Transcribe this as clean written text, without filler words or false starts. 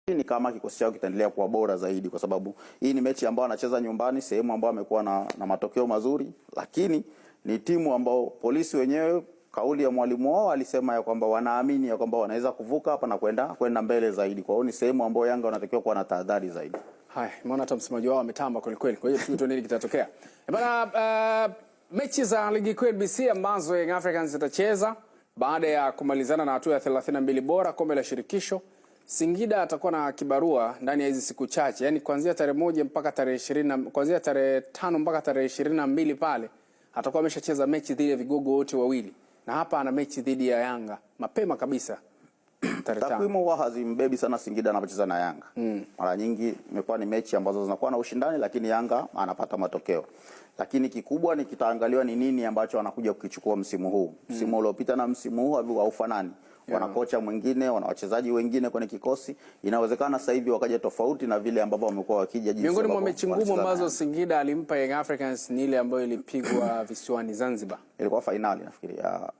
Ni kama kikosi chao kitaendelea kuwa bora zaidi, kwa sababu hii ni mechi ambayo anacheza nyumbani, sehemu ambayo amekuwa na matokeo mazuri, lakini ni timu ambao Polisi wenyewe, kauli ya mwalimu wao alisema ya kwamba wanaamini ya kwamba wanaweza kuvuka hapa na kwenda mbele zaidi. Kwa hiyo ni sehemu ambayo Yanga wanatakiwa kuwa na tahadhari zaidi. Hai, maana hata msemaji wao ametamba kweli kweli. Kwa hiyo tuone nini kitatokea. Bana, mechi za ligi kuu NBC ambazo Young Africans zitacheza baada ya kumalizana na hatua ya 32 bora kombe la shirikisho. Singida atakuwa na kibarua ndani ya hizi siku chache, yani kuanzia tarehe 1 mpaka tarehe 20, kuanzia tarehe 5 mpaka tarehe 22 pale atakuwa ameshacheza mechi dhidi ya vigogo wote wawili, na hapa ana mechi dhidi ya Yanga mapema kabisa tarehe 5. Takwimu huwa hazimbebi sana Singida anapocheza na Yanga. Mara nyingi imekuwa ni mechi ambazo zinakuwa na ushindani, lakini Yanga anapata matokeo. Lakini kikubwa ni kitaangaliwa ni nini ambacho anakuja kukichukua msimu huu. Msimu uliopita na msimu huu haufanani. Wana kocha mwingine, wana wachezaji wengine kwenye kikosi. Inawezekana sasa hivi wakaja tofauti na vile ambavyo wamekuwa wakija jinsi. Miongoni mwa mechi ngumu ambazo Singida alimpa Young Africans ni ile ambayo ilipigwa visiwani Zanzibar. Ilikuwa finali nafikiri ya